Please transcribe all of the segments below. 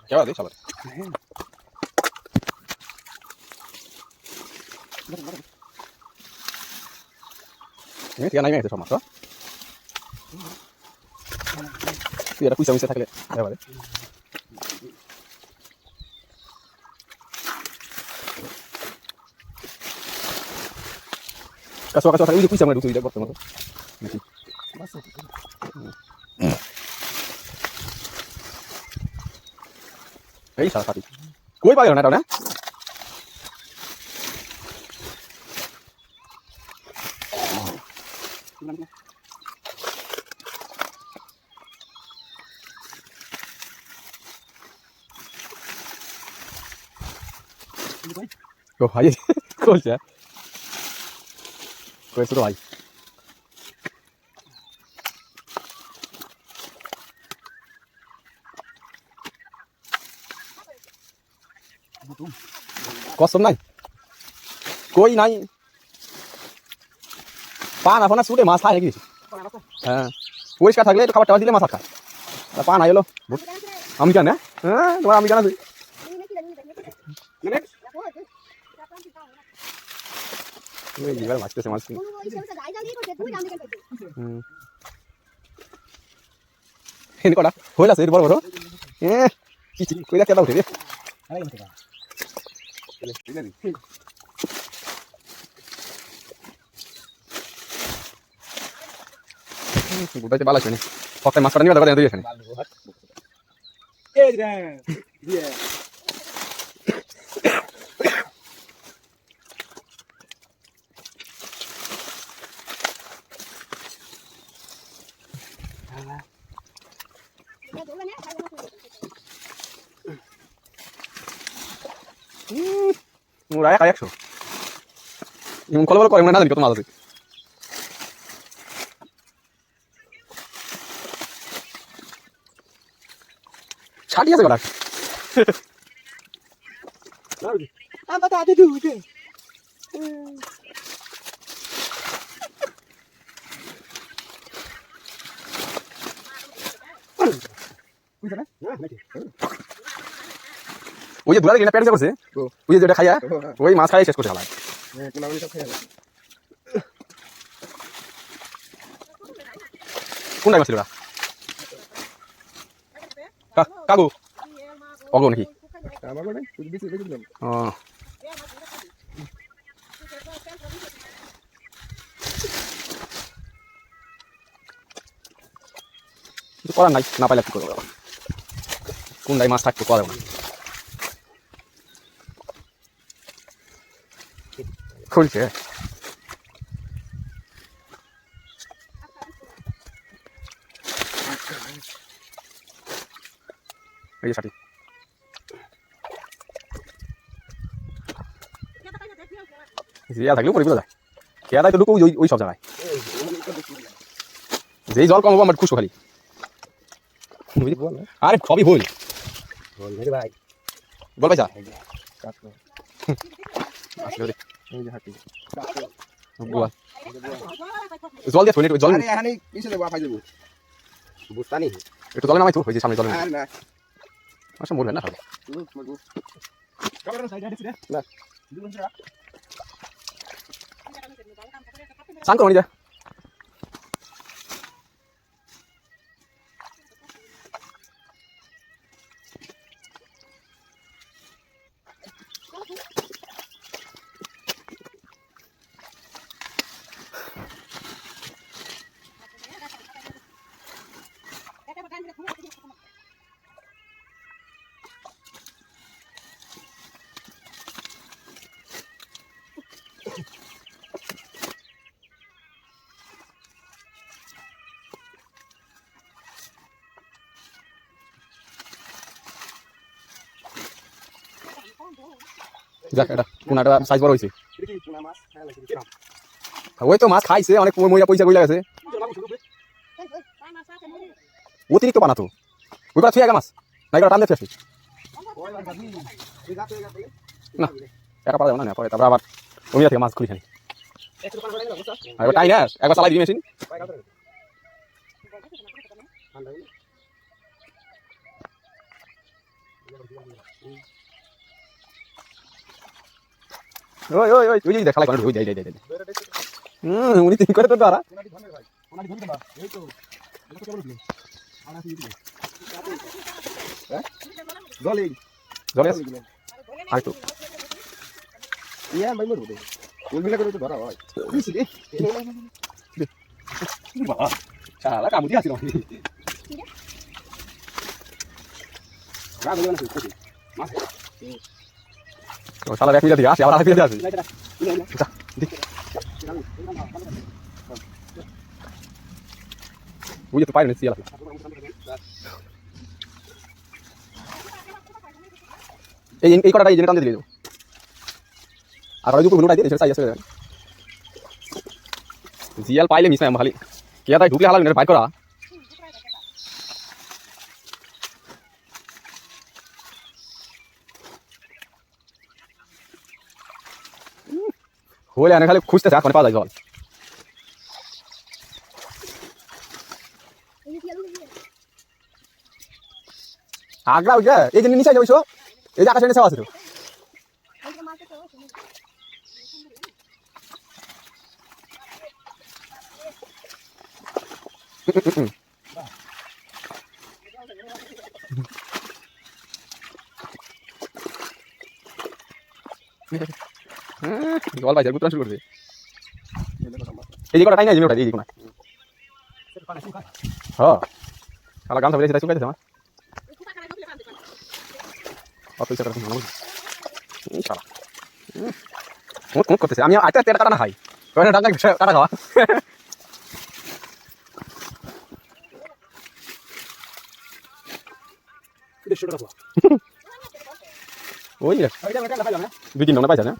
क्या बात है शाबाश ini dia naiknya itu sama tuh dia ada kuisa kuisa থাকলে ya বারে kaswa kaswa থাকলে kuisa মানে ঢুকছে এটা করতে মতো নাকি এই সারা সাথী কই পাগল না এটা না ও ভাই কইছে কইছে তো ভাই কসম নাই কই নাই পানা ফোনা ছুটে মাছ খায় গেছি হ্যাঁ পরিষ্কার থাকলে একটু খাবার দিলে মাছ খায় পা নাই হলো আমি জানি হ্যাঁ তোমার আমি জানা মাছতেছে মাছ কটা হইল আছে বড় বড় কইরা কেটা উঠে বুঝতে ভালো আছে পকেট মাছ কাটা নিয়ে দাঁড়া দিয়ে এখানে Murah kayak so. Yung kalau kalau yang mana nih ketemu sih. Cari aja galak. Apa tadi tuh? ওই যে দুলা কিনা পেট করছে ওই যে যেটা খাইয়া ওই মাছ খাইয়া শেষ করছে হালা কোনটাই মাছ ছিল কাকু অগো নাকি কিছু করার নাই না পাইলে কি করবো কোনটাই মাছ থাকতো করা খুলছে এই সাথী জিয়া থাকলেও পরিবেশ যায় খেয়াদায় তো ঢুকো ওই সব জায়গায় যেই জল কম হবো আমার খুশো খালি আরে সবই ভুল ভাই বল পাইছা জল দিয়ে জল একটু জলে নামাই তো হয়েছে সামনে জলে আচ্ছা মরবেন না স্নান করো নিজে যাক এটা কোনাটা সাইজ বড় হয়েছে ওই তো মাছ খাইছে অনেক মইয়া পয়সা কইলা গেছে অতিরিক্ত বানাতো ওই কথা ছুঁয়ে মাছ না এগুলো টান দিয়ে ফেসে না একা পারা যাবে না পরে তারপর আবার ওই থেকে মাছ খুলি খানি আর টাই না একবার চালাই দিবি মেশিন ওই ওই ওই ওই দেখ খালাই করে ওই যাই যাই যাই উনি তিন করে তো তারা জলে জলে আয় তো ইয়া ভাই মরবো ওই মিলা করে তো ধরা হয় বাবা শালা কামুদি আছে না রাগ হলো না তো মাছ তো শালা এক মিনিট দিয়ে আসে আবার আরেক মিনিট আসে ওই তো পাইনি সিয়ালা এই কটাটা এই জন্য টান দিয়ে দিল আর ওই দুটো গুলো টাই দিয়ে সেটা সাইজ আছে জিয়াল পাইলে মিস নাই খালি কে তাই ঢুকলে হালা বাইর করা হলে আনে খালি খুঁজতেছে এখন পাওয়া যায় জল আগলা ওই যে এই যে নিচে যাইছো এই যে আকাশের নিচে আছে তো জল পাইছে গুতরা শুরু করবে এই যে কটা টাই না এই যে কোনা হ্যাঁ শালা গান ধরে সেটা শুকাইতেছে আমার অত ইচ্ছা করে শালা মুখ মুখ করতেছে আমি আটা তেটা কাটা না খাই ওখানে ডাঙ্গা কাটা খাওয়া ওই দুই তিন পাইছে না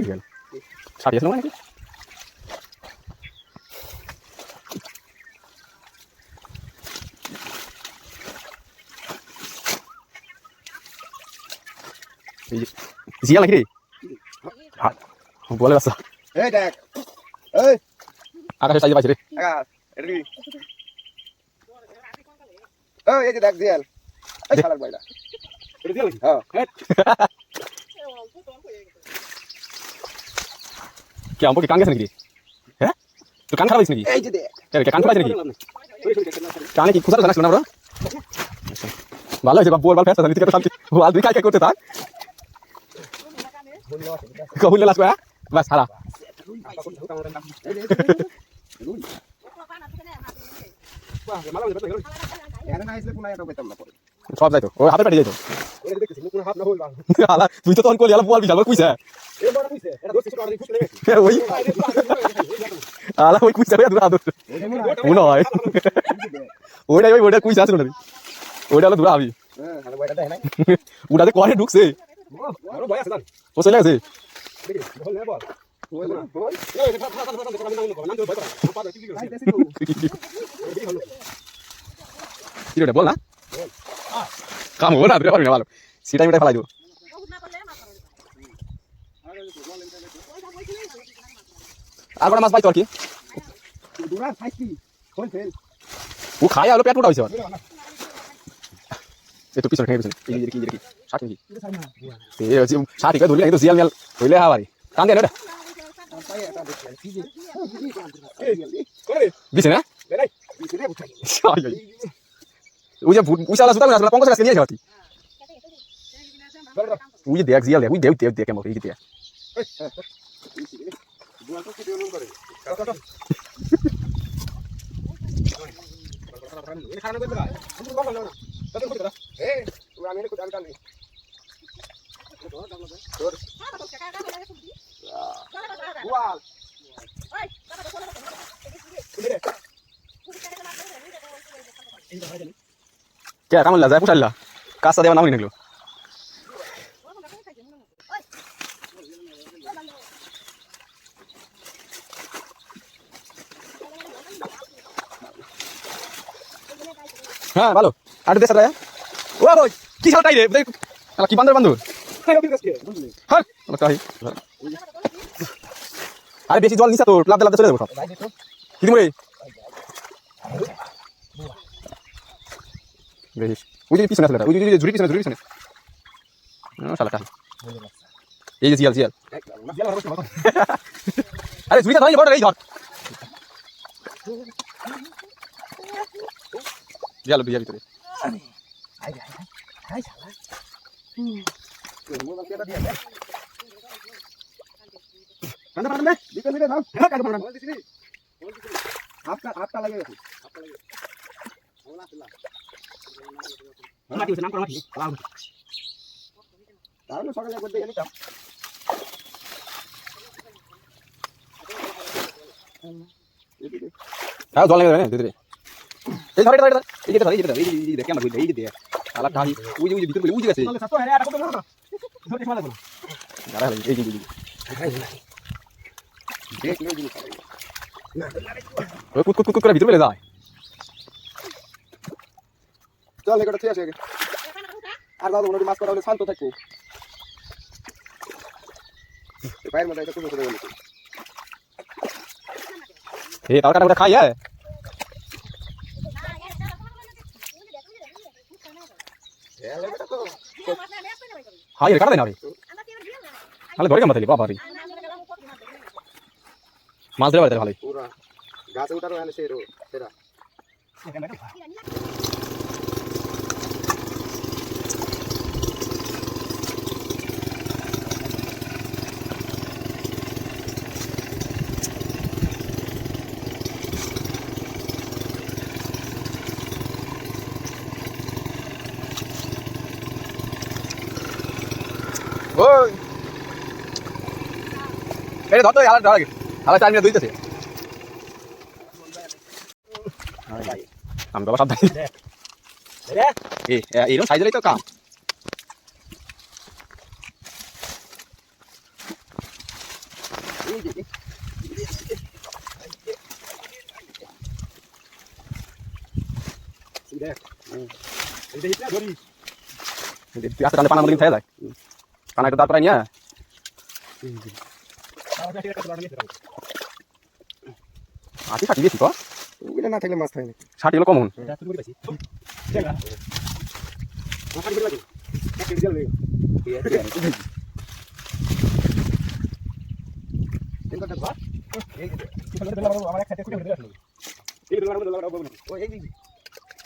গেল ষাটি আসলো নাকি জিয়া নাকি রে বলে বাচ্চা এই দেখ এই আকাশের সাইজে পাইছে রে আকাশ এটা কি এই যে দেখ জিয়াল এই শালার বাইটা এটা জিয়াল কি হ্যাঁ কি আমবো কি কান গেছে নাকি হ্যাঁ তো কান খারাপ হইছে নাকি এই যে দেখ কে কান খারাপ হইছে নাকি কানে কি খুশা জানাছ না বড় ভালো হইছে বাবু বল ফেসা নিতে কত শান্তি বল দুই কাই করতে থাক কহুল লাস কয়া বাস হারা সব যাইতো ও হাতে পেটে যাইতো তুই তো তখন করলি বল বিশাল কুইছে ওই আলা ওই কুইছে দূর আদর মনে হয় ওইটাই ওই ওইটা কুইছে আছে না ওইটা হলো দূর আবি ওটাতে করে ঢুকছে ও চলে গেছে বল না কাম হবো না পারবি না ভালো সেটাই ওটা ফেলাই দেবো আর কোনো মাছ পাইতো আর কি ও খায় আলো পেট মোটা হয়েছে একটু পিছনে খেয়ে পিছনে কি 60 কি এই হচ্ছে 60 কে ধরলে কিন্তু জিয়াল মিয়াল হইলে হাওয়ারি কান দেন ওটা বিছে না ওই যে উচালা সুতা না পঙ্কজ গাছ নিয়ে যাওয়াতি ওই যে দেখ জিয়াল দেখ ওই দেখ দেখ দেখ কেমন এই দেখ কে কেমন লাগে পুষাইলা কাজটা দেওয়া নামই নিলো হ্যাঁ ভালো আর দেশ ও ভাই কি শালটাই রে কি বান্দর বান্দর হ্যাঁ আরে বেশি জল নিছা তো লাভ লাভ চলে যাবো সব কি দিমরে বেশ ওই যে পিছনে আসলে ওই যে ঝুড়ি পিছনে শালাটা এই যে জিয়াল আরে ঝুড়িটা ধরে বড় এই ধর জিয়াল বিয়া ভিতরে হাতটা লাগে গেছে তাহলে সকালে করতে গেলে হ্যাঁ জল লাগে ভিতরে এই ধরে ধরে এই যে ধরে এই যে দেখে আমরা এই যে আলা টাহি ওই যে ভিতরে ওই যে গেছে দাঁড়া এই যে ওই কুক করে ভিতরে যায় চল এগুলো ঠিক আছে আর দাদা মনে মাছ করা হলে শান্ত থাকবো পায়ের মধ্যে এটা কোনো করে বলি এই তালকাটা খাই হ্যাঁ হাই রে কাটা দেনা রে তাহলে ধরে কেমন থাকলি বাবা রে মাছ ধরে বাড়িতে ভালোই পুরা গাছে উঠারো এখানে সেরা ওই এই ধর তো আলা ধর আগে আলা 4 মিনিট দুইতেছে আমি বাবা সাবধান রে এই রকম সাইজেরই তো কাম পানা মধ্যে খেয়ে যায় পানা একটু তারপরে নিয়ে আটি ষাটি বেশি তো ওগুলো না থাকলে মাছ থাকে না 60 হলো কমন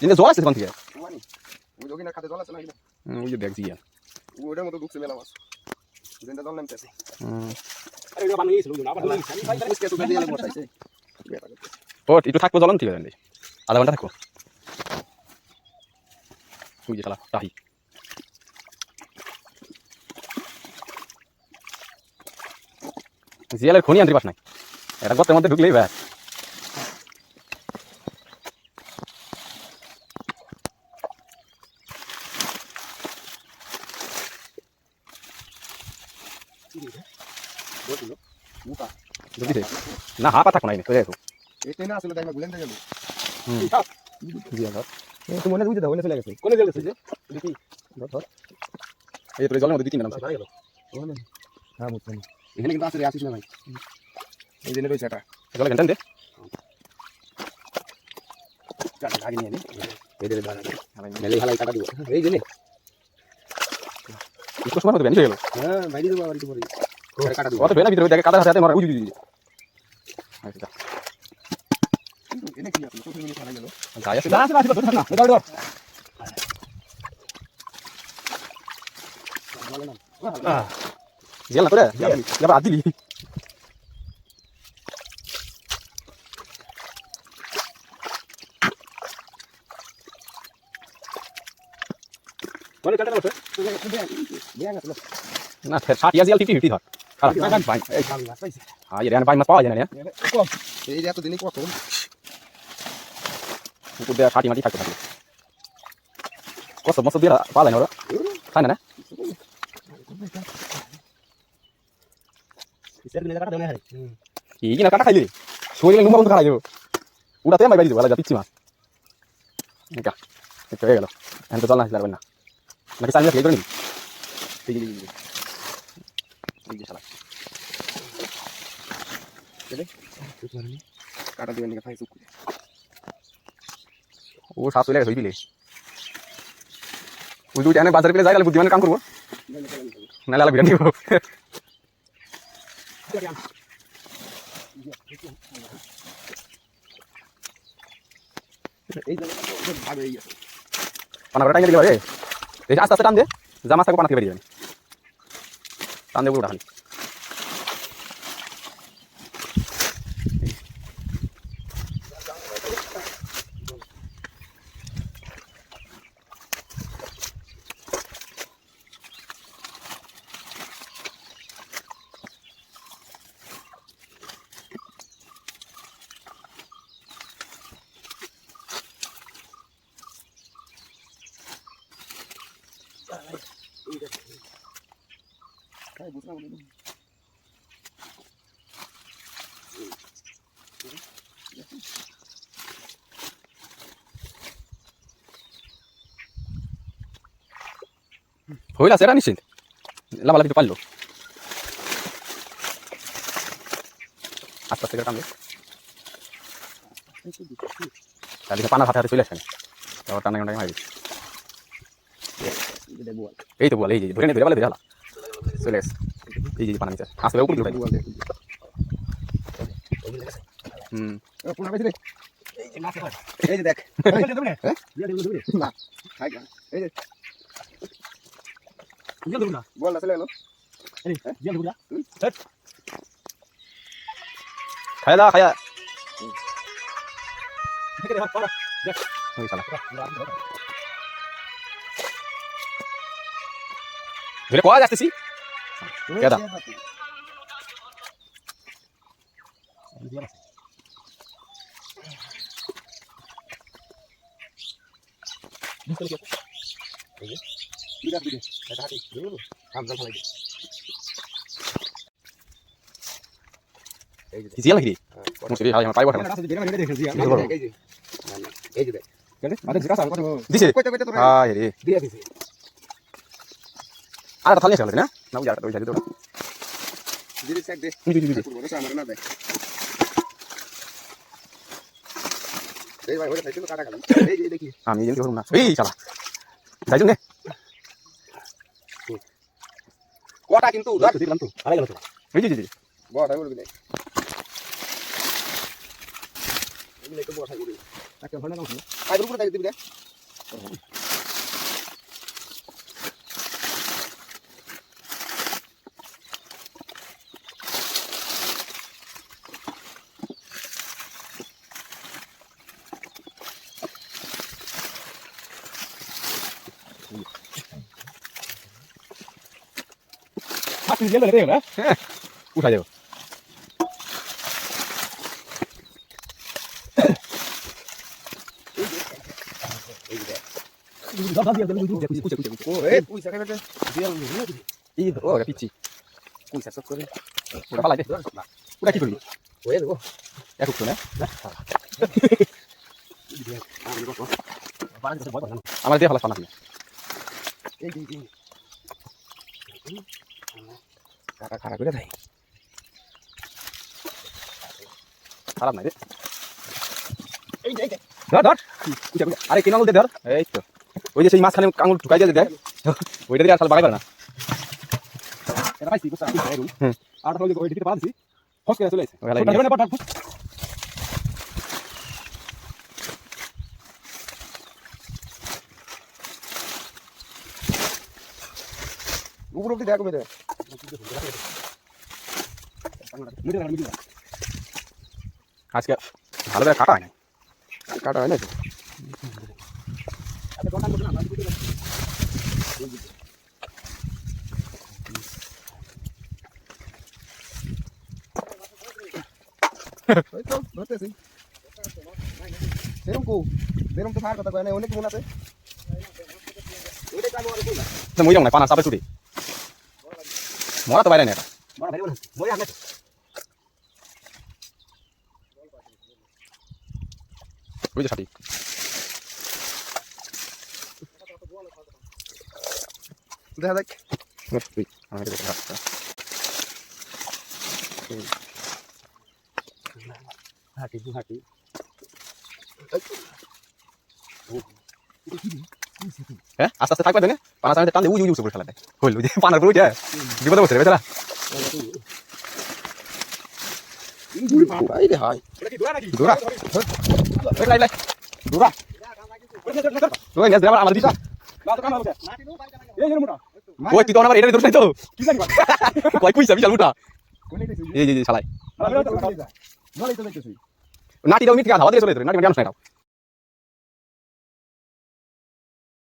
জল আছে দোকান থেকে খাতে জল আছে না ওই যে দেখছি ওটার মতো ঢুকছে মেলা মাছ যেটা জল নামতেছে ও একটু থাকবো জলন ঠিক আছে আধা ঘন্টা থাকবো ওই যে চালা তাহি জিয়ালের খনি আনতে পাস নাই এটা গর্তের মধ্যে ঢুকলেই ব্যাস না হাপা থাকো নাই চলে যাবো এটা না আসলে তাই না গুলেন গেল তো মনে বুঝতে দাও চলে গেছে কোনে গেছে যে দেখি ধর এই তো জলের মধ্যে দিতি ম্যাডাম হ্যাঁ বুঝছেন এখানে কিন্তু আসলে আসিস না ভাই এই দিনে রয়েছে এটা জলে ঘন্টা দে কাটা গাড়ি নিয়ে নে এই দিনে দাঁড়া মেলে হালাই কাটা দিব এই দিনে একটু সময় মতো বেঞ্চ হয়ে গেল হ্যাঁ বাইরে দেবো আবার একটু পরে কাটা দিব অত বেলা ভিতরে দেখে কাটা হাতে মারা উজি উজি আচ্ছা এনে কি আপনি কত মিনিট হালাই গেল যাই আছে না ধর ধর জিয়াল না তোরে যাবা আদিলি মানে কাটা বসে না 60 জিয়াল 50 ধর খারাপ ভাই এই হ্যাঁ এর ভাই মাছ পাওয়া যায় না এই যে এত দিনই কত পুকুর দেয়া 60 মাটি থাকতে থাকে কত মতো দিয়ে পালাই না ওরা খায় না না কি না কাটা খাইলে শরীরে নুমা বন্ধ খাই দেবো উড়াতে আমি বাইরে দেবো যা পিচ্ছি মাছ এটা এটা হয়ে গেল এখন তো চল না আসলে না নাকি চাইলে খেয়ে করে নিবি কাটা দিবেন ফাই চুপ ও সাপ চলে গেছে বিলে ওই দুইটা এনে বাজারে পেলে যাই গেলে বুদ্ধিমানের কাম করবো না লালা বিরিয়ানি দিব পানা করে টাইম দিলে রে এই আস্তে আস্তে টান দে যা মাছ থাকবে পানা থেকে বেরিয়ে যাবে টান দেবো ওটা খালি হইলা সেটা নিশ্চিত লাভালাভি তো পারলো আস্তে আস্তে করে টানবে তাহলে পানা হাতে হাতে চলে আসে তারপর টানা টানা মারি এই তো বল এই যে ধরে নে ধরে বলে ধরে চলে এস এই যে পানা নিচে আসবে উপর দিয়ে পুনা পেছে রে এই যে দেখ না খাই গা এই যে বল না চলে গেল খায়া খায়া ধরে কোয়া যাচ্ছি কেদা জিয়া লাগি মুছে হাই পাইব এই যে দেখ দিছে কইতে কইতে তোরা হাই রে দিয়া দিছে আর থালি আছে না না উজা ওই সাইডে তো দিদি চেক দে দিদি পুরো বড় আমার না দেখ এই ভাই ওরে খাইছিল কাটা গেল এই যে দেখি আমি যেন করব না এই শালা যাইছো নে কোটা কিন্তু ধর দিলাম তো আরে গেল তো এই যে বড় বড় দিলে এগুলো একটু বড় করে একটা ভালো না আই উপরে দাই দিবি রে হাত দিয়ে লে রে না উঠা যাও ও এই পয়সা খাইতে এই ও পিচ্ছি পয়সা সব করে ওটা পালাই দে ওটা কি করবি ওই দেখো একটু তো না আমার দিয়ে ভালো পানা দিই এই এই কাটা খারাপ করে দেয় খারাপ নাই রে এই যে ধর ধর আরে কিনা বলতে ধর এই তো ওই যে সেই মাছখানে আঙুল ঢুকাই দিয়ে দেখ ওইটা দিয়ে আর সাল বাগাই পারে না এটা পাইছি বুঝছ আমি বাইরু আর তাহলে ওই দিকে পাচ্ছি ফস করে চলে আসে ওখানে ছোট ধরে না পড়া উপর অব্দি দেখো মেরে আজকে ভালো করে কাটা হয় না কাটা হয় না তো ধরতেছি সেরকম তো ফার কথা কয় না অনেক মন আছে মই যাও না পানা চাপে ছুটি মরা তো বাইরে না এটা ওই যে সাথী দেখা দেখ হ্যাঁ আস্তে আস্তে থাকবে না পানা চাপে টান দিয়ে উই উই উপরে ফেলা দেয় হইল যে পানার উপরে উঠে বিপদে বসে রে বেচারা দূরা লাই লাই দূরা তুই গ্যাস দেবার আমার দিছা ওই তুই তো আমার এটা ধরছ নাই তো কই কইছা বিশাল মোটা এই যে শালাই নাটি দাও মিট গা হাওয়া দিয়ে চলে নাটি গান শোনাই দাও